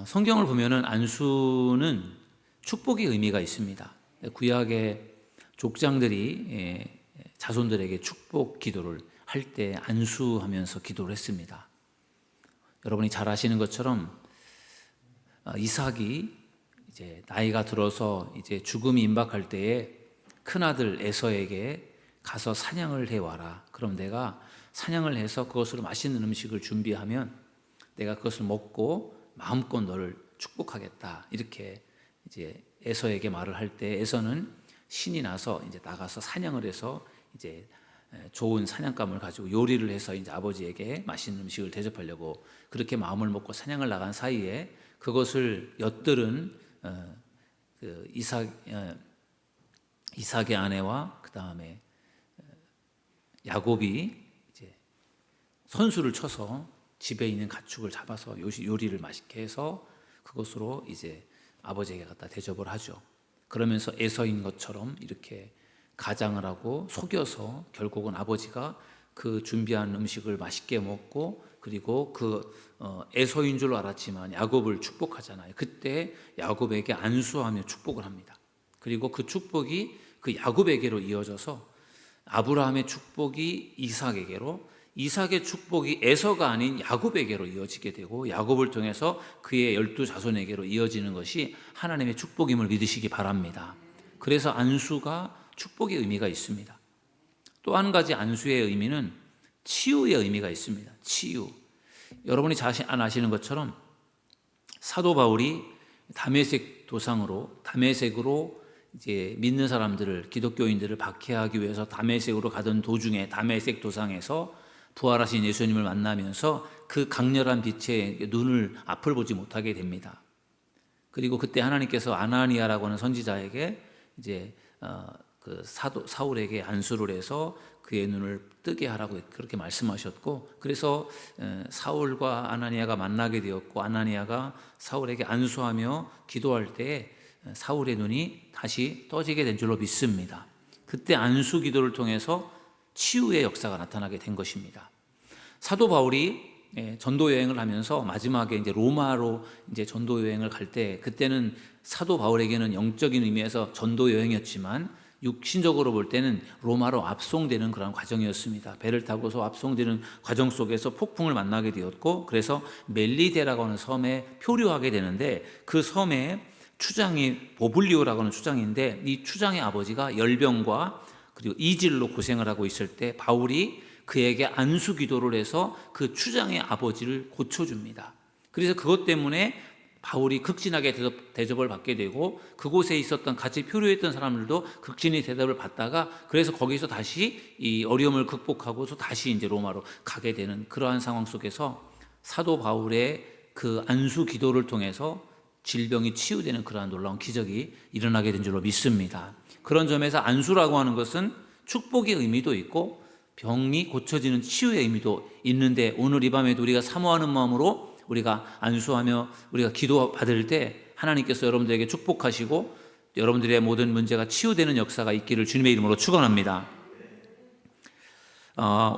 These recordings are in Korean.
성경을 보면은 안수는 축복의 의미가 있습니다. 구약의 족장들이 자손들에게 축복 기도를 할 때 안수하면서 기도를 했습니다. 여러분이 잘 아시는 것처럼 이삭이 이제 나이가 들어서 이제 죽음이 임박할 때에 큰 아들 에서에게 가서 사냥을 해 와라. 그럼 내가 사냥을 해서 그것으로 맛있는 음식을 준비하면 내가 그것을 먹고 마음껏 너를 축복하겠다. 이렇게 이제 에서에게 말을 할 때 에서는 신이 나서 이제 나가서 사냥을 해서 이제 좋은 사냥감을 가지고 요리를 해서 이제 아버지에게 맛있는 음식을 대접하려고 그렇게 마음을 먹고 사냥을 나간 사이에 그것을 엿들은 그 이삭의 아내와 그 다음에 야곱이 이제 선수를 쳐서 집에 있는 가축을 잡아서 요리를 맛있게 해서 그것으로 이제 아버지에게 갖다 대접을 하죠. 그러면서 에서인 것처럼 이렇게 가장을 하고 속여서 결국은 아버지가 그 준비한 음식을 맛있게 먹고 그리고 그 에서인 줄 알았지만 야곱을 축복하잖아요. 그때 야곱에게 안수하며 축복을 합니다. 그리고 그 축복이 그 야곱에게로 이어져서 아브라함의 축복이 이삭에게로, 이삭의 축복이 에서가 아닌 야곱에게로 이어지게 되고 야곱을 통해서 그의 12 자손에게로 이어지는 것이 하나님의 축복임을 믿으시기 바랍니다. 그래서 안수가 축복의 의미가 있습니다. 또 한 가지 안수의 의미는 치유의 의미가 있습니다. 치유. 여러분이 잘 아시는 것처럼 사도 바울이 다메섹으로 이제 믿는 사람들을, 기독교인들을 박해하기 위해서 다메섹으로 가던 도중에 다메섹 도상에서 부활하신 예수님을 만나면서 그 강렬한 빛에 앞을 보지 못하게 됩니다. 그리고 그때 하나님께서 아나니아라고 하는 선지자에게 이제 그 사울에게 안수를 해서 그의 눈을 뜨게 하라고 그렇게 말씀하셨고, 그래서 사울과 아나니아가 만나게 되었고 아나니아가 사울에게 안수하며 기도할 때 사울의 눈이 다시 떠지게 된 줄로 믿습니다. 그때 안수 기도를 통해서 치유의 역사가 나타나게 된 것입니다. 사도 바울이 전도 여행을 하면서 마지막에 이제 로마로 이제 전도 여행을 갈 때, 그때는 사도 바울에게는 영적인 의미에서 전도 여행이었지만 육신적으로 볼 때는 로마로 압송되는 그런 과정이었습니다. 배를 타고서 압송되는 과정 속에서 폭풍을 만나게 되었고, 그래서 멜리데라고 하는 섬에 표류하게 되는데 그 섬에 추장이 보블리오라고 하는 추장인데, 이 추장의 아버지가 열병과 그리고 이질로 고생을 하고 있을 때 바울이 그에게 안수 기도를 해서 그 추장의 아버지를 고쳐줍니다. 그래서 그것 때문에 바울이 극진하게 대접을 받게 되고 그곳에 있었던 같이 표류했던 사람들도 극진히 대접을 받다가, 그래서 거기서 다시 이 어려움을 극복하고서 다시 이제 로마로 가게 되는 그러한 상황 속에서 사도 바울의 그 안수 기도를 통해서 질병이 치유되는 그러한 놀라운 기적이 일어나게 된 줄로 믿습니다. 그런 점에서 안수라고 하는 것은 축복의 의미도 있고 병이 고쳐지는 치유의 의미도 있는데, 오늘 이 밤에도 우리가 사모하는 마음으로 우리가 안수하며 우리가 기도 받을 때 하나님께서 여러분들에게 축복하시고 여러분들의 모든 문제가 치유되는 역사가 있기를 주님의 이름으로 축원합니다.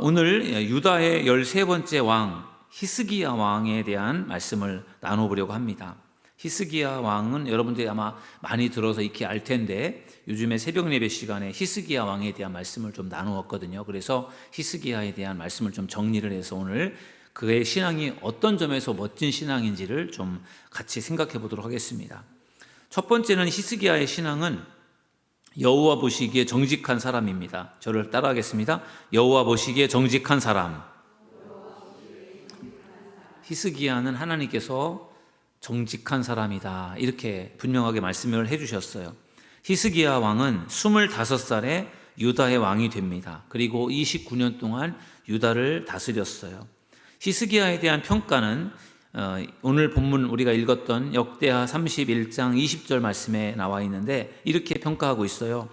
오늘 유다의 13번째 왕 히스기야 왕에 대한 말씀을 나눠보려고 합니다. 히스기야 왕은 여러분들이 아마 많이 들어서 익히 알 텐데, 요즘에 새벽 예배 시간에 히스기야 왕에 대한 말씀을 좀 나누었거든요. 그래서 히스기야에 대한 말씀을 좀 정리를 해서 오늘 그의 신앙이 어떤 점에서 멋진 신앙인지를 좀 같이 생각해 보도록 하겠습니다. 첫 번째는 히스기야의 신앙은 여호와 보시기에 정직한 사람입니다. 저를 따라하겠습니다. 여호와 보시기에 정직한 사람. 히스기야는 하나님께서 정직한 사람이다, 이렇게 분명하게 말씀을 해주셨어요. 히스기야 왕은 25살에 유다의 왕이 됩니다. 그리고 29년 동안 유다를 다스렸어요. 히스기야에 대한 평가는 오늘 본문 우리가 읽었던 역대하 31장 20절 말씀에 나와 있는데 이렇게 평가하고 있어요.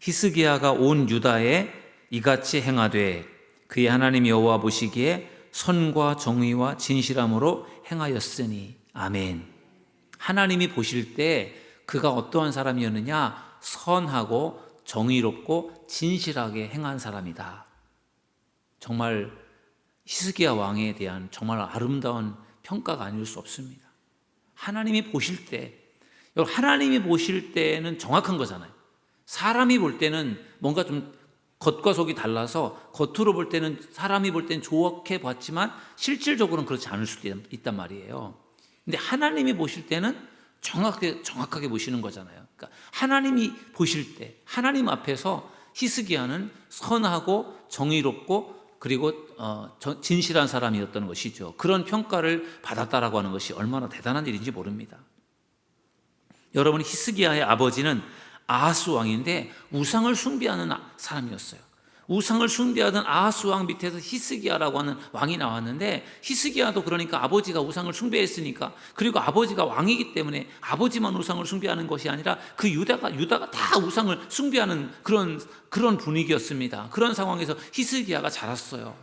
히스기야가 온 유다에 이같이 행하되 그의 하나님 여호와 보시기에 선과 정의와 진실함으로 행하였으니. 아멘. 하나님이 보실 때 그가 어떠한 사람이었느냐? 선하고 정의롭고 진실하게 행한 사람이다. 정말 히스기야 왕에 대한 정말 아름다운 평가가 아닐 수 없습니다. 하나님이 보실 때, 여러분, 하나님이 보실 때는 정확한 거잖아요. 사람이 볼 때는 뭔가 좀 겉과 속이 달라서 겉으로 볼 때는 사람이 볼 때는 좋게 봤지만 실질적으로는 그렇지 않을 수도 있단 말이에요. 근데 하나님이 보실 때는 정확하게 보시는 거잖아요. 그러니까 하나님이 보실 때 하나님 앞에서 히스기야는 선하고 정의롭고 그리고 진실한 사람이었던 것이죠. 그런 평가를 받았다라고 하는 것이 얼마나 대단한 일인지 모릅니다. 여러분, 히스기야의 아버지는 아하스 왕인데 우상을 숭배하는 사람이었어요. 우상을 숭배하던 아하스 왕 밑에서 히스기야라고 하는 왕이 나왔는데, 히스기야도 그러니까 아버지가 우상을 숭배했으니까, 그리고 아버지가 왕이기 때문에 아버지만 우상을 숭배하는 것이 아니라 그 유다가 다 우상을 숭배하는 그런 분위기였습니다. 그런 상황에서 히스기야가 자랐어요.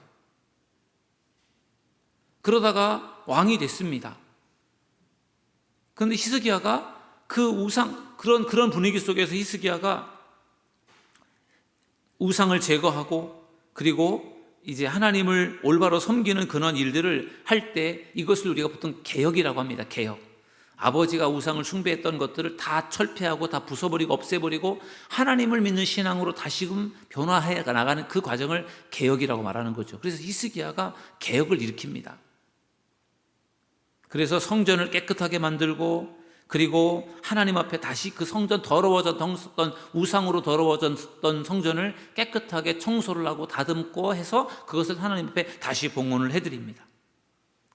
그러다가 왕이 됐습니다. 그런데 히스기야가 그런 분위기 속에서 히스기야가 우상을 제거하고 그리고 이제 하나님을 올바로 섬기는 그런 일들을 할 때 이것을 우리가 보통 개혁이라고 합니다. 개혁. 아버지가 우상을 숭배했던 것들을 다 철폐하고 다 부숴버리고 없애버리고 하나님을 믿는 신앙으로 다시금 변화해 나가는 그 과정을 개혁이라고 말하는 거죠. 그래서 히스기야가 개혁을 일으킵니다. 그래서 성전을 깨끗하게 만들고 그리고 하나님 앞에 다시 그 성전 더러워졌던 우상으로 더러워졌던 성전을 깨끗하게 청소를 하고 다듬고 해서 그것을 하나님 앞에 다시 봉헌을 해드립니다.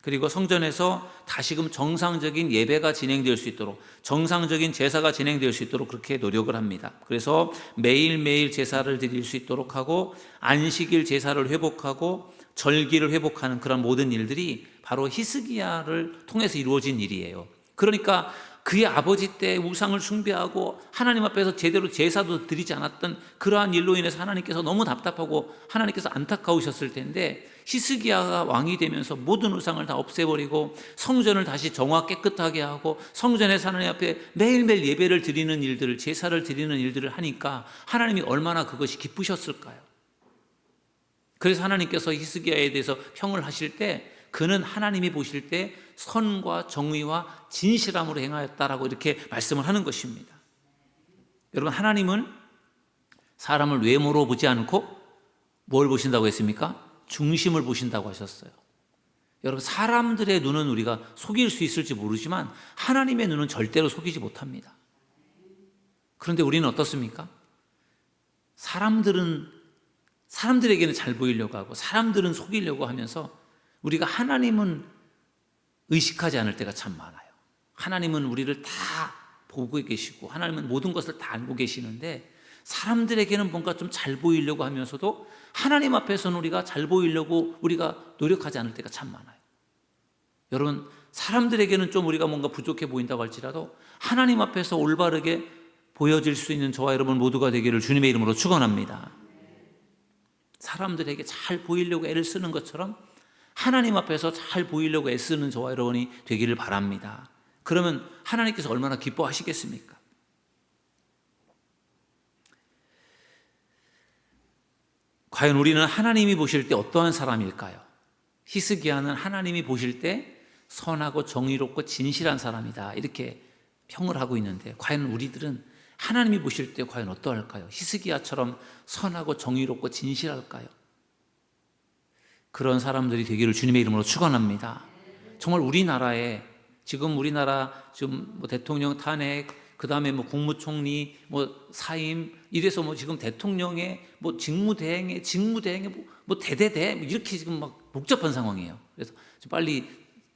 그리고 성전에서 다시금 정상적인 예배가 진행될 수 있도록, 정상적인 제사가 진행될 수 있도록 그렇게 노력을 합니다. 그래서 매일매일 제사를 드릴 수 있도록 하고 안식일 제사를 회복하고 절기를 회복하는 그런 모든 일들이 바로 히스기야를 통해서 이루어진 일이에요. 그러니까 그의 아버지 때 우상을 숭배하고 하나님 앞에서 제대로 제사도 드리지 않았던 그러한 일로 인해서 하나님께서 너무 답답하고 하나님께서 안타까우셨을 텐데, 히스기야가 왕이 되면서 모든 우상을 다 없애버리고 성전을 다시 정화 깨끗하게 하고 성전에서 하나님 앞에 매일매일 예배를 드리는 일들을, 제사를 드리는 일들을 하니까 하나님이 얼마나 그것이 기쁘셨을까요? 그래서 하나님께서 히스기야에 대해서 평을 하실 때 그는 하나님이 보실 때 선과 정의와 진실함으로 행하였다라고 이렇게 말씀을 하는 것입니다. 여러분, 하나님은 사람을 외모로 보지 않고 뭘 보신다고 했습니까? 중심을 보신다고 하셨어요. 여러분, 사람들의 눈은 우리가 속일 수 있을지 모르지만 하나님의 눈은 절대로 속이지 못합니다. 그런데 우리는 어떻습니까? 사람들에게는 잘 보이려고 하고 사람들은 속이려고 하면서 우리가 하나님은 의식하지 않을 때가 참 많아요. 하나님은 우리를 다 보고 계시고 하나님은 모든 것을 다 알고 계시는데 사람들에게는 뭔가 좀 잘 보이려고 하면서도 하나님 앞에서는 우리가 잘 보이려고 우리가 노력하지 않을 때가 참 많아요. 여러분, 사람들에게는 좀 우리가 뭔가 부족해 보인다고 할지라도 하나님 앞에서 올바르게 보여질 수 있는 저와 여러분 모두가 되기를 주님의 이름으로 축원합니다. 사람들에게 잘 보이려고 애를 쓰는 것처럼 하나님 앞에서 잘 보이려고 애쓰는 저와 여러분이 되기를 바랍니다. 그러면 하나님께서 얼마나 기뻐하시겠습니까? 과연 우리는 하나님이 보실 때 어떠한 사람일까요? 히스기야는 하나님이 보실 때 선하고 정의롭고 진실한 사람이다 이렇게 평을 하고 있는데, 과연 우리들은 하나님이 보실 때 과연 어떠할까요? 히스기야처럼 선하고 정의롭고 진실할까요? 그런 사람들이 되기를 주님의 이름으로 축원합니다. 정말 우리나라에 지금 우리나라 뭐 대통령 탄핵, 그 다음에 뭐 국무총리 사임 이래서 지금 대통령의 직무대행에 대대대 이렇게 지금 막 복잡한 상황이에요. 그래서 빨리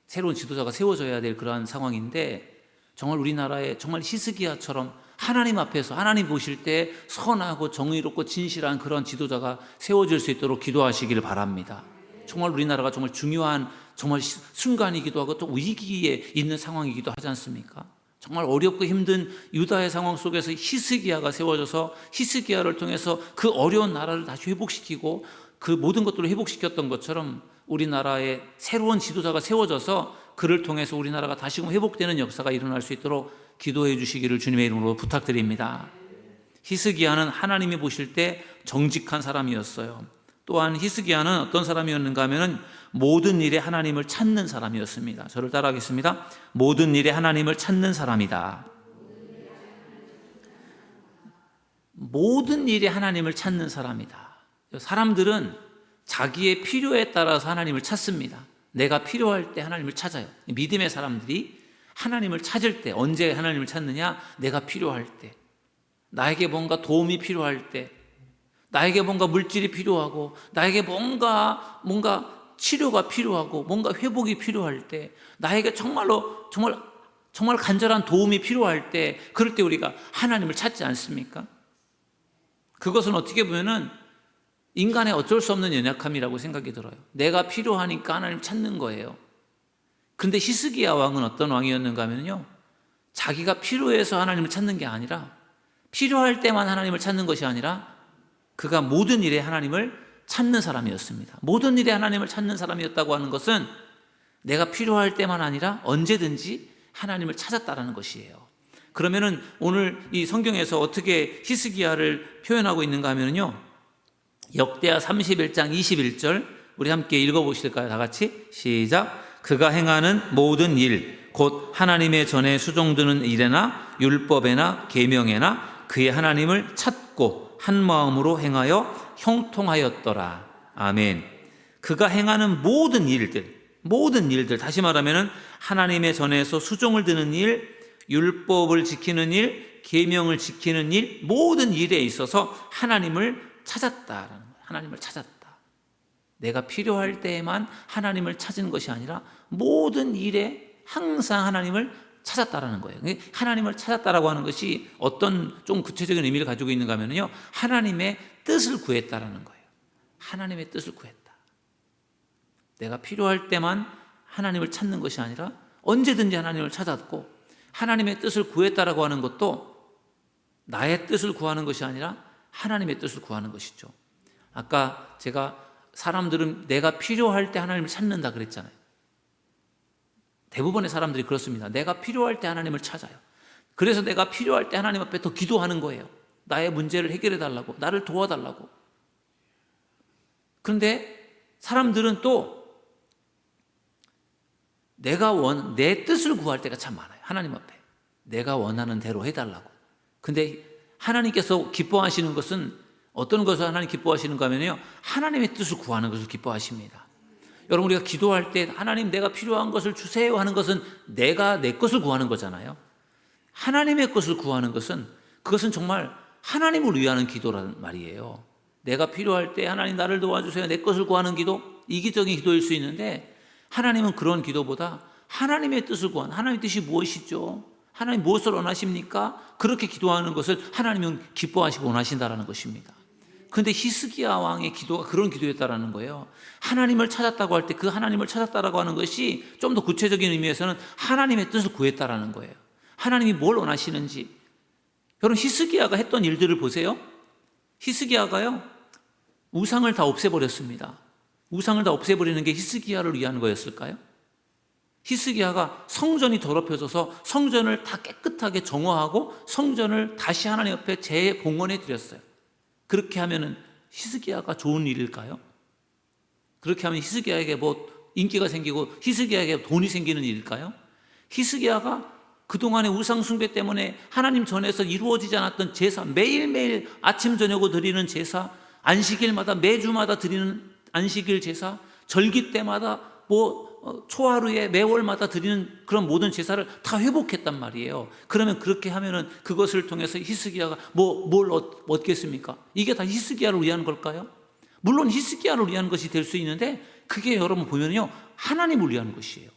새로운 지도자가 세워져야 될 그러한 상황인데, 정말 우리나라에 정말 히스기야처럼 하나님 앞에서 하나님 보실 때 선하고 정의롭고 진실한 그런 지도자가 세워질 수 있도록 기도하시길 바랍니다. 정말 우리나라가 정말 중요한 정말 순간이기도 하고 또 위기에 있는 상황이기도 하지 않습니까? 정말 어렵고 힘든 유다의 상황 속에서 히스기야가 세워져서 히스기야를 통해서 그 어려운 나라를 다시 회복시키고 그 모든 것들을 회복시켰던 것처럼 우리나라에 새로운 지도자가 세워져서 그를 통해서 우리나라가 다시금 회복되는 역사가 일어날 수 있도록 기도해 주시기를 주님의 이름으로 부탁드립니다. 히스기야는 하나님이 보실 때 정직한 사람이었어요. 또한 히스기야는 어떤 사람이었는가 하면은 모든 일에 하나님을 찾는 사람이었습니다. 저를 따라하겠습니다. 모든 일에 하나님을 찾는 사람이다. 모든 일에 하나님을 찾는 사람이다. 사람들은 자기의 필요에 따라서 하나님을 찾습니다. 내가 필요할 때 하나님을 찾아요. 믿음의 사람들이 하나님을 찾을 때, 언제 하나님을 찾느냐? 내가 필요할 때, 나에게 뭔가 도움이 필요할 때, 나에게 뭔가 물질이 필요하고, 나에게 뭔가 치료가 필요하고, 뭔가 회복이 필요할 때, 나에게 정말 간절한 도움이 필요할 때, 그럴 때 우리가 하나님을 찾지 않습니까? 그것은 어떻게 보면은 인간의 어쩔 수 없는 연약함이라고 생각이 들어요. 내가 필요하니까 하나님 찾는 거예요. 근데 히스기야 왕은 어떤 왕이었는가 하면요, 자기가 필요해서 하나님을 찾는 게 아니라, 필요할 때만 하나님을 찾는 것이 아니라 그가 모든 일에 하나님을 찾는 사람이었습니다. 모든 일에 하나님을 찾는 사람이었다고 하는 것은 내가 필요할 때만 아니라 언제든지 하나님을 찾았다라는 것이에요. 그러면은 오늘 이 성경에서 어떻게 히스기야를 표현하고 있는가 하면요, 역대하 31장 21절 우리 함께 읽어보실까요? 다 같이 시작. 그가 행하는 모든 일, 곧 하나님의 전에 수종드는 일에나 율법에나 계명에나 그의 하나님을 찾고 한 마음으로 행하여 형통하였더라. 아멘. 그가 행하는 모든 일들, 다시 말하면 하나님의 전에서 수종을 드는 일, 율법을 지키는 일, 계명을 지키는 일, 모든 일에 있어서 하나님을 찾았다라는 거예요. 하나님을 찾았다. 내가 필요할 때에만 하나님을 찾은 것이 아니라 모든 일에 항상 하나님을 찾았다라는 거예요. 하나님을 찾았다라고 하는 것이 어떤 좀 구체적인 의미를 가지고 있는가 하면요, 하나님의 뜻을 구했다라는 거예요. 하나님의 뜻을 구했다. 내가 필요할 때만 하나님을 찾는 것이 아니라 언제든지 하나님을 찾았고, 하나님의 뜻을 구했다라고 하는 것도 나의 뜻을 구하는 것이 아니라 하나님의 뜻을 구하는 것이죠. 아까 제가 사람들은 내가 필요할 때 하나님을 찾는다 그랬잖아요. 대부분의 사람들이 그렇습니다. 내가 필요할 때 하나님을 찾아요. 그래서 내가 필요할 때 하나님 앞에 더 기도하는 거예요. 나의 문제를 해결해 달라고, 나를 도와달라고. 그런데 사람들은 또 내 뜻을 구할 때가 참 많아요. 하나님 앞에 내가 원하는 대로 해달라고. 근데 하나님께서 기뻐하시는 것은 어떤 것을 하나님 기뻐하시는가 하면요, 하나님의 뜻을 구하는 것을 기뻐하십니다. 여러분, 우리가 기도할 때 하나님 내가 필요한 것을 주세요 하는 것은 내가 내 것을 구하는 거잖아요. 하나님의 것을 구하는 것은, 그것은 정말 하나님을 위하는 기도라는 말이에요. 내가 필요할 때 하나님 나를 도와주세요, 내 것을 구하는 기도, 이기적인 기도일 수 있는데, 하나님은 그런 기도보다 하나님의 뜻을 구하는, 하나님의 뜻이 무엇이죠? 하나님 무엇을 원하십니까? 그렇게 기도하는 것을 하나님은 기뻐하시고 원하신다라는 것입니다. 그런데 히스기야 왕의 기도가 그런 기도였다라는 거예요. 하나님을 찾았다고 할 때 그 하나님을 찾았다라고 하는 것이 좀 더 구체적인 의미에서는 하나님의 뜻을 구했다라는 거예요. 하나님이 뭘 원하시는지. 여러분, 히스기야가 했던 일들을 보세요. 히스기야가요, 우상을 다 없애버렸습니다. 우상을 다 없애버리는 게 히스기야를 위한 거였을까요? 히스기야가 성전이 더럽혀져서 성전을 다 깨끗하게 정화하고 성전을 다시 하나님 옆에 재봉헌해 드렸어요. 그렇게 하면은 히스기야가 좋은 일일까요? 그렇게 하면 히스기야에게 뭐 인기가 생기고 히스기야에게 돈이 생기는 일일까요? 히스기야가 그동안의 우상 숭배 때문에 하나님 전에서 이루어지지 않았던 제사, 매일매일 아침 저녁으로 드리는 제사, 안식일마다 매주마다 드리는 안식일 제사, 절기 때마다 초하루에 매월마다 드리는 그런 모든 제사를 다 회복했단 말이에요. 그러면 그렇게 하면은 그것을 통해서 히스기야가 뭘 얻겠습니까? 이게 다 히스기야를 위한 걸까요? 물론 히스기야를 위한 것이 될 수 있는데, 그게 여러분 보면요, 하나님을 위한 것이에요.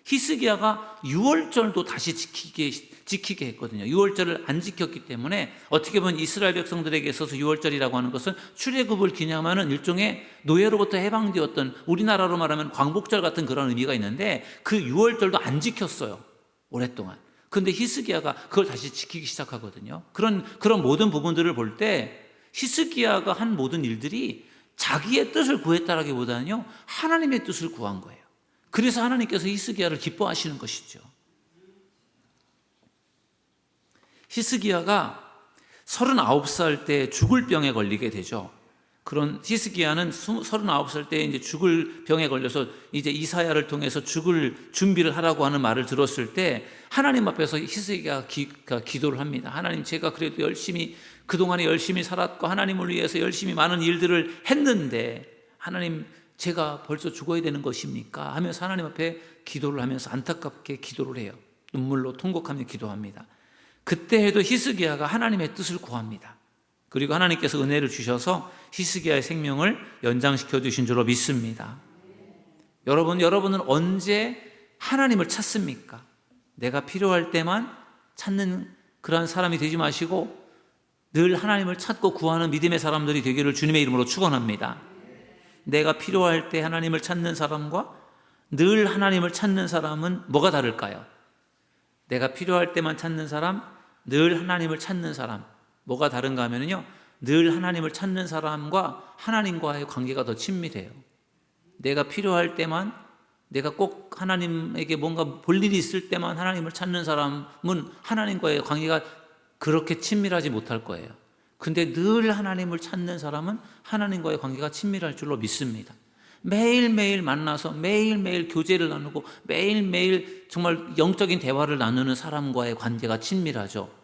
히스기야가 유월절도 다시 지키게 했거든요. 유월절을 안 지켰기 때문에 어떻게 보면 이스라엘 백성들에게 있어서 유월절이라고 하는 것은 출애굽을 기념하는 일종의 노예로부터 해방되었던, 우리나라로 말하면 광복절 같은 그런 의미가 있는데, 그 유월절도 안 지켰어요, 오랫동안. 그런데 히스기야가 그걸 다시 지키기 시작하거든요. 그런 모든 부분들을 볼 때 히스기야가 한 모든 일들이 자기의 뜻을 구했다라기보다는요, 하나님의 뜻을 구한 거예요. 그래서 하나님께서 히스기야를 기뻐하시는 것이죠. 히스기야가 39살 때 죽을 병에 걸리게 되죠. 그런 히스기야는 39살 때 이제 죽을 병에 걸려서 이제 이사야를 통해서 죽을 준비를 하라고 하는 말을 들었을 때 하나님 앞에서 히스기야가 기도를 합니다. 하나님, 제가 그래도 그동안에 열심히 살았고 하나님을 위해서 열심히 많은 일들을 했는데 하나님, 제가 벌써 죽어야 되는 것입니까? 하면서 하나님 앞에 기도를 하면서 안타깝게 기도를 해요. 눈물로 통곡하며 기도합니다. 그때에도 히스기야가 하나님의 뜻을 구합니다. 그리고 하나님께서 은혜를 주셔서 히스기야의 생명을 연장시켜 주신 줄로 믿습니다. 여러분은 언제 하나님을 찾습니까? 내가 필요할 때만 찾는 그러한 사람이 되지 마시고 늘 하나님을 찾고 구하는 믿음의 사람들이 되기를 주님의 이름으로 축원합니다. 내가 필요할 때 하나님을 찾는 사람과 늘 하나님을 찾는 사람은 뭐가 다를까요? 내가 필요할 때만 찾는 사람, 늘 하나님을 찾는 사람, 뭐가 다른가 하면요, 늘 하나님을 찾는 사람과 하나님과의 관계가 더 친밀해요. 내가 필요할 때만, 내가 꼭 하나님에게 뭔가 볼 일이 있을 때만 하나님을 찾는 사람은 하나님과의 관계가 그렇게 친밀하지 못할 거예요. 근데 늘 하나님을 찾는 사람은 하나님과의 관계가 친밀할 줄로 믿습니다. 매일매일 만나서 매일매일 교제를 나누고 매일매일 정말 영적인 대화를 나누는 사람과의 관계가 친밀하죠.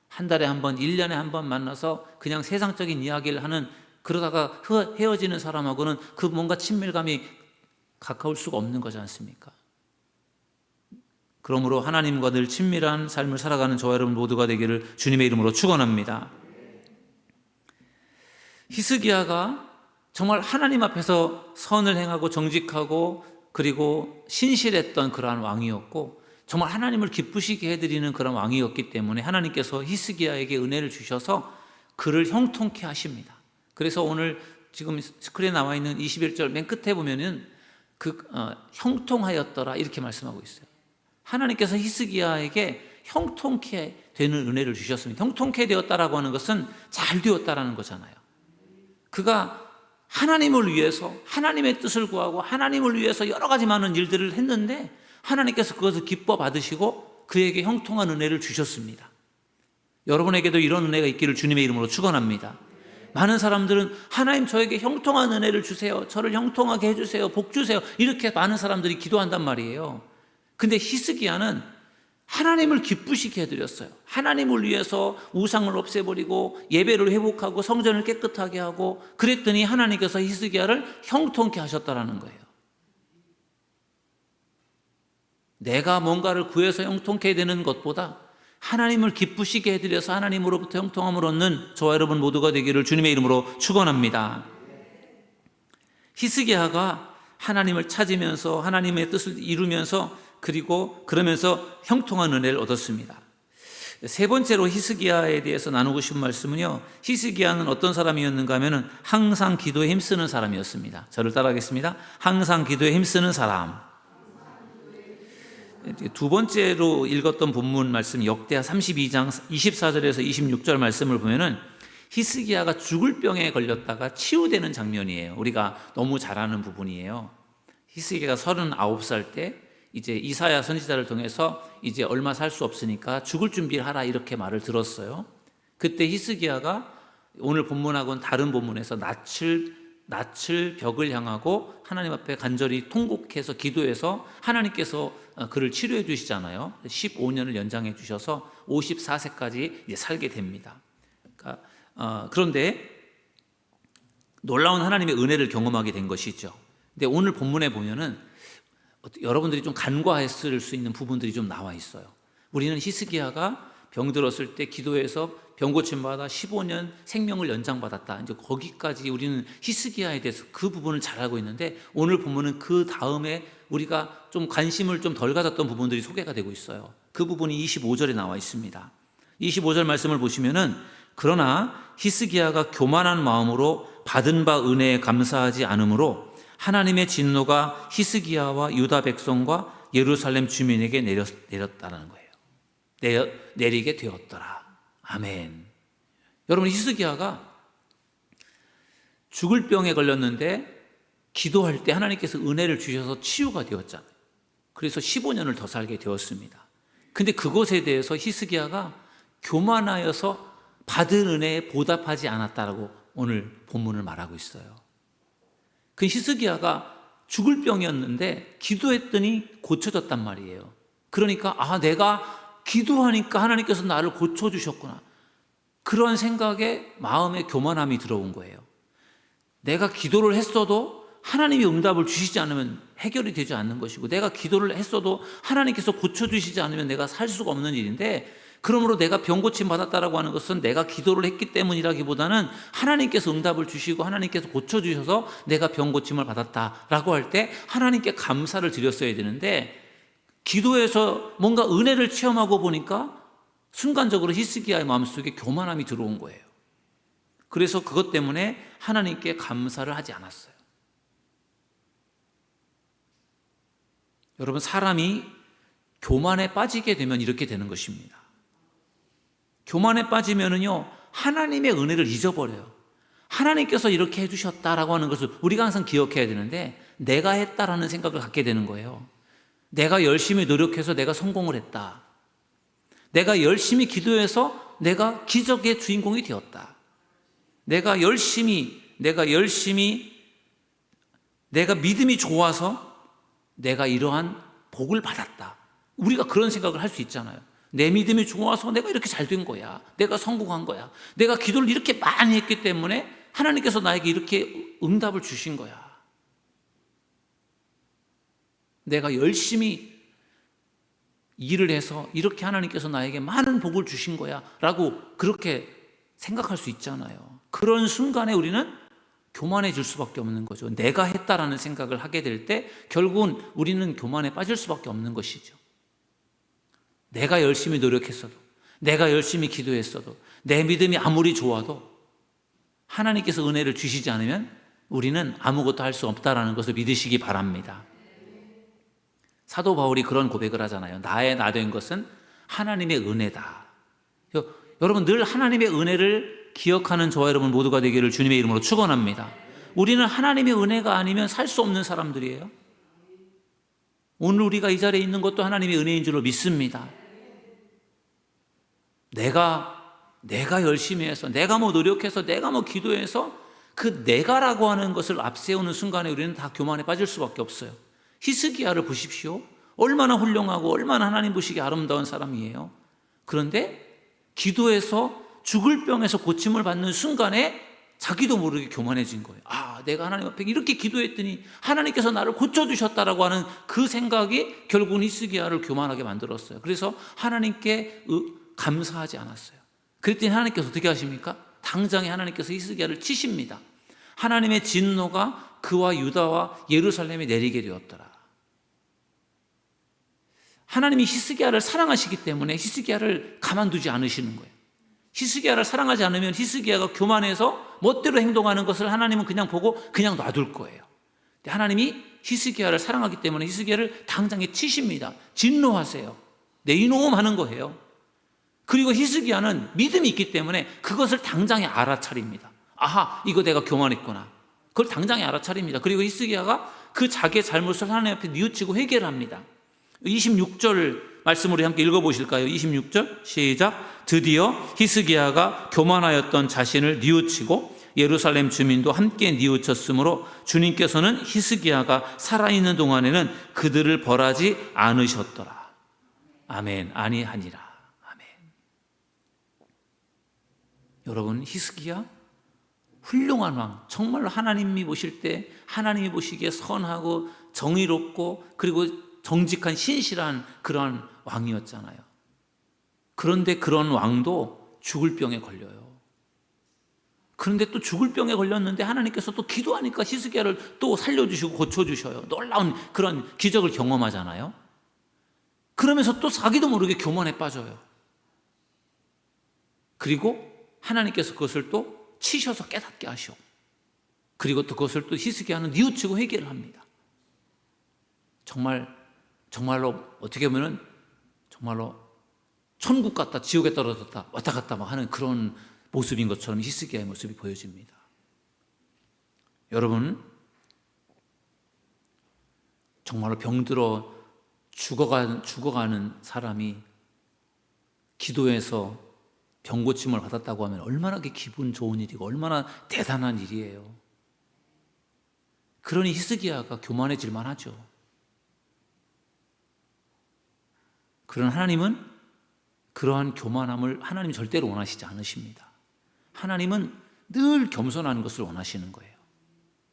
한 달에 한 번, 1년에 한 번 만나서 그냥 세상적인 이야기를 하는, 그러다가 헤어지는 사람하고는 그 뭔가 친밀감이 가까울 수가 없는 거지 않습니까? 그러므로 하나님과 늘 친밀한 삶을 살아가는 저와 여러분 모두가 되기를 주님의 이름으로 축원합니다. 히스기야가 정말 하나님 앞에서 선을 행하고 정직하고 그리고 신실했던 그러한 왕이었고 정말 하나님을 기쁘시게 해드리는 그런 왕이었기 때문에 하나님께서 히스기야에게 은혜를 주셔서 그를 형통케 하십니다. 그래서 오늘 지금 스크린에 나와 있는 21절 맨 끝에 보면은 형통하였더라 이렇게 말씀하고 있어요. 하나님께서 히스기야에게 형통케 되는 은혜를 주셨습니다. 형통케 되었다라고 하는 것은 잘 되었다라는 거잖아요. 그가 하나님을 위해서 하나님의 뜻을 구하고 하나님을 위해서 여러 가지 많은 일들을 했는데 하나님께서 그것을 기뻐 받으시고 그에게 형통한 은혜를 주셨습니다. 여러분에게도 이런 은혜가 있기를 주님의 이름으로 축원합니다. 많은 사람들은 하나님 저에게 형통한 은혜를 주세요, 저를 형통하게 해주세요, 복 주세요, 이렇게 많은 사람들이 기도한단 말이에요. 근데 히스기야는 하나님을 기쁘시게 해드렸어요. 하나님을 위해서 우상을 없애버리고 예배를 회복하고 성전을 깨끗하게 하고 그랬더니 하나님께서 히스기야를 형통케 하셨다라는 거예요. 내가 뭔가를 구해서 형통케 되는 것보다 하나님을 기쁘시게 해드려서 하나님으로부터 형통함을 얻는 저와 여러분 모두가 되기를 주님의 이름으로 축원합니다. 히스기야가 하나님을 찾으면서 하나님의 뜻을 이루면서 그리고 그러면서 형통한 은혜를 얻었습니다. 세 번째로 히스기야에 대해서 나누고 싶은 말씀은요, 히스기야는 어떤 사람이었는가 하면은 항상 기도에 힘쓰는 사람이었습니다. 저를 따라하겠습니다. 항상 기도에 힘쓰는 사람. 두 번째로 읽었던 본문 말씀 역대하 32장 24절에서 26절 말씀을 보면은 히스기야가 죽을 병에 걸렸다가 치유되는 장면이에요. 우리가 너무 잘 아는 부분이에요. 히스기야가 39살 때 이제 이사야 선지자를 통해서 이제 얼마 살 수 없으니까 죽을 준비를 하라 이렇게 말을 들었어요. 그때 히스기야가 오늘 본문하고는 다른 본문에서 낯을 벽을 향하고 하나님 앞에 간절히 통곡해서 기도해서 하나님께서 그를 치료해 주시잖아요. 15년을 연장해 주셔서 54세까지 이제 살게 됩니다. 그런데 놀라운 하나님의 은혜를 경험하게 된 것이죠. 근데 오늘 본문에 보면은 여러분들이 좀 간과했을 수 있는 부분들이 좀 나와 있어요. 우리는 히스기야가 병들었을 때 기도해서 병 고침 받아 15년 생명을 연장받았다. 이제 거기까지 우리는 히스기야에 대해서 그 부분을 잘 알고 있는데 오늘 본문은 그 다음에 우리가 좀 관심을 좀 덜 가졌던 부분들이 소개가 되고 있어요. 그 부분이 25절에 나와 있습니다. 25절 말씀을 보시면은 그러나 히스기야가 교만한 마음으로 받은 바 은혜에 감사하지 않으므로 하나님의 진노가 히스기야와 유다 백성과 예루살렘 주민에게 내렸다는 거예요. 내리게 되었더라. 아멘. 여러분, 히스기야가 죽을 병에 걸렸는데 기도할 때 하나님께서 은혜를 주셔서 치유가 되었잖아요. 그래서 15년을 더 살게 되었습니다. 근데 그것에 대해서 히스기야가 교만하여서 받은 은혜에 보답하지 않았다라고 오늘 본문을 말하고 있어요. 그 히스기야가 죽을 병이었는데 기도했더니 고쳐졌단 말이에요. 그러니까 내가 기도하니까 하나님께서 나를 고쳐주셨구나. 그런 생각에 마음에 교만함이 들어온 거예요. 내가 기도를 했어도 하나님이 응답을 주시지 않으면 해결이 되지 않는 것이고, 내가 기도를 했어도 하나님께서 고쳐주시지 않으면 내가 살 수가 없는 일인데, 그러므로 내가 병고침 받았다라고 하는 것은 내가 기도를 했기 때문이라기보다는 하나님께서 응답을 주시고 하나님께서 고쳐주셔서 내가 병고침을 받았다라고 할 때 하나님께 감사를 드렸어야 되는데, 기도에서 뭔가 은혜를 체험하고 보니까 순간적으로 히스기야의 마음속에 교만함이 들어온 거예요. 그래서 그것 때문에 하나님께 감사를 하지 않았어요. 여러분, 사람이 교만에 빠지게 되면 이렇게 되는 것입니다. 교만에 빠지면은요, 하나님의 은혜를 잊어버려요. 하나님께서 이렇게 해주셨다라고 하는 것을 우리가 항상 기억해야 되는데, 내가 했다라는 생각을 갖게 되는 거예요. 내가 열심히 노력해서 내가 성공을 했다. 내가 열심히 기도해서 내가 기적의 주인공이 되었다. 내가 믿음이 좋아서 내가 이러한 복을 받았다. 우리가 그런 생각을 할 수 있잖아요. 내 믿음이 좋아서 내가 이렇게 잘 된 거야. 내가 성공한 거야. 내가 기도를 이렇게 많이 했기 때문에 하나님께서 나에게 이렇게 응답을 주신 거야. 내가 열심히 일을 해서 이렇게 하나님께서 나에게 많은 복을 주신 거야 라고 그렇게 생각할 수 있잖아요. 그런 순간에 우리는 교만해질 수밖에 없는 거죠. 내가 했다라는 생각을 하게 될 때 결국은 우리는 교만에 빠질 수밖에 없는 것이죠. 내가 열심히 노력했어도, 내가 열심히 기도했어도, 내 믿음이 아무리 좋아도 하나님께서 은혜를 주시지 않으면 우리는 아무것도 할 수 없다라는 것을 믿으시기 바랍니다. 사도 바울이 그런 고백을 하잖아요. 나의 나 된 것은 하나님의 은혜다. 여러분, 늘 하나님의 은혜를 기억하는 저와 여러분 모두가 되기를 주님의 이름으로 축원합니다. 우리는 하나님의 은혜가 아니면 살 수 없는 사람들이에요. 오늘 우리가 이 자리에 있는 것도 하나님의 은혜인 줄로 믿습니다. 내가 열심히 해서, 내가 노력해서, 내가 기도해서 그 내가라고 하는 것을 앞세우는 순간에 우리는 다 교만에 빠질 수밖에 없어요. 히스기야를 보십시오. 얼마나 훌륭하고 얼마나 하나님 보시기에 아름다운 사람이에요. 그런데 기도해서 죽을 병에서 고침을 받는 순간에 자기도 모르게 교만해진 거예요. 내가 하나님 앞에 이렇게 기도했더니 하나님께서 나를 고쳐주셨다라고 하는 그 생각이 결국은 히스기야를 교만하게 만들었어요. 그래서 하나님께 감사하지 않았어요. 그랬더니 하나님께서 어떻게 하십니까? 당장에 하나님께서 히스기야를 치십니다. 하나님의 진노가 그와 유다와 예루살렘에 내리게 되었더라. 하나님이 히스기야를 사랑하시기 때문에 히스기야를 가만두지 않으시는 거예요. 히스기야를 사랑하지 않으면 히스기야가 교만해서 멋대로 행동하는 것을 하나님은 그냥 보고 그냥 놔둘 거예요. 근데 하나님이 히스기야를 사랑하기 때문에 히스기야를 당장에 치십니다. 진노하세요. 내 이놈 하는 거예요. 그리고 히스기야는 믿음이 있기 때문에 그것을 당장에 알아차립니다. 이거 내가 교만했구나. 그걸 당장에 알아차립니다. 그리고 히스기야가 그 자기의 잘못을 하나님 앞에 뉘우치고 회개를 합니다. 26절 말씀 우리 함께 읽어보실까요? 26절 시작. 드디어 히스기야가 교만하였던 자신을 뉘우치고 예루살렘 주민도 함께 뉘우쳤으므로 주님께서는 히스기야가 살아있는 동안에는 그들을 벌하지 않으셨더라. 아멘. 아니하니라. 아멘. 여러분, 히스기야 훌륭한 왕, 정말로 하나님이 보실 때 하나님이 보시기에 선하고 정의롭고 그리고 정직한 신실한 그런 왕이었잖아요. 그런데 그런 왕도 죽을 병에 걸려요. 그런데 또 죽을 병에 걸렸는데 하나님께서 또 기도하니까 히스기야를 또 살려주시고 고쳐주셔요. 놀라운 그런 기적을 경험하잖아요. 그러면서 또 자기도 모르게 교만에 빠져요. 그리고 하나님께서 그것을 또 치셔서 깨닫게 하시고, 그리고 또 그것을 또 히스기야는 뉘우치고 회개를 합니다. 정말로 어떻게 보면 정말로 천국 갔다 지옥에 떨어졌다 왔다 갔다 막 하는 그런 모습인 것처럼 히스기야의 모습이 보여집니다. 여러분, 정말로 병들어 죽어가는 사람이 기도해서 병고침을 받았다고 하면 얼마나 기분 좋은 일이고 얼마나 대단한 일이에요. 그러니 히스기야가 교만해질 만하죠. 그런 하나님은 그러한 교만함을 하나님 절대로 원하시지 않으십니다. 하나님은 늘 겸손한 것을 원하시는 거예요.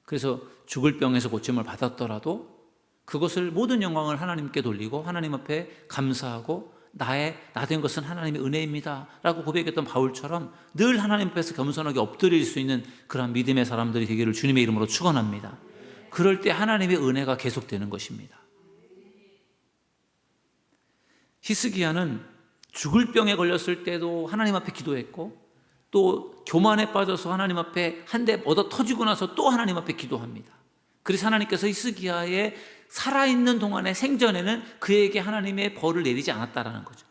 그래서 죽을 병에서 고침을 받았더라도 그것을 모든 영광을 하나님께 돌리고 하나님 앞에 감사하고 나 된 것은 하나님의 은혜입니다 라고 고백했던 바울처럼 늘 하나님 앞에서 겸손하게 엎드릴 수 있는 그런 믿음의 사람들이 되기를 주님의 이름으로 축원합니다. 그럴 때 하나님의 은혜가 계속되는 것입니다. 히스기야는 죽을 병에 걸렸을 때도 하나님 앞에 기도했고 또 교만에 빠져서 하나님 앞에 한 대 얻어 터지고 나서 또 하나님 앞에 기도합니다. 그래서 하나님께서 히스기야의 살아있는 동안의 생전에는 그에게 하나님의 벌을 내리지 않았다라는 거죠.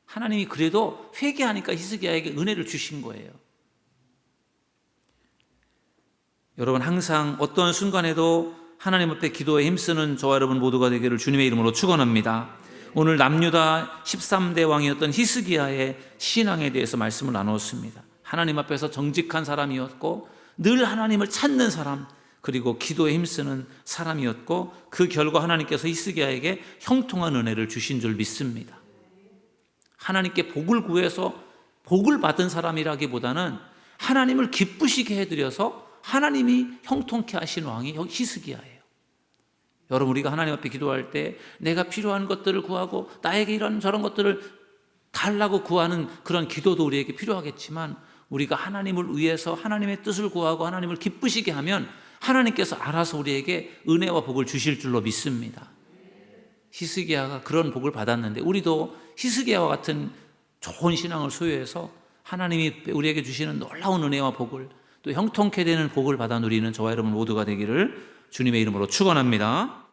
하나님이 그래도 회개하니까 히스기야에게 은혜를 주신 거예요. 여러분, 항상 어떤 순간에도 하나님 앞에 기도에 힘쓰는 저와 여러분 모두가 되기를 주님의 이름으로 축원합니다. 오늘 남유다 13대 왕이었던 히스기야의 신앙에 대해서 말씀을 나누었습니다. 하나님 앞에서 정직한 사람이었고 늘 하나님을 찾는 사람, 그리고 기도에 힘쓰는 사람이었고 그 결과 하나님께서 히스기야에게 형통한 은혜를 주신 줄 믿습니다. 하나님께 복을 구해서 복을 받은 사람이라기보다는 하나님을 기쁘시게 해드려서 하나님이 형통케 하신 왕이 히스기야예요. 여러분, 우리가 하나님 앞에 기도할 때 내가 필요한 것들을 구하고 나에게 이런 저런 것들을 달라고 구하는 그런 기도도 우리에게 필요하겠지만 우리가 하나님을 위해서 하나님의 뜻을 구하고 하나님을 기쁘시게 하면 하나님께서 알아서 우리에게 은혜와 복을 주실 줄로 믿습니다. 히스기야가 그런 복을 받았는데 우리도 히스기야와 같은 좋은 신앙을 소유해서 하나님이 우리에게 주시는 놀라운 은혜와 복을 또 형통케 되는 복을 받아 누리는 저와 여러분 모두가 되기를 주님의 이름으로 축원합니다.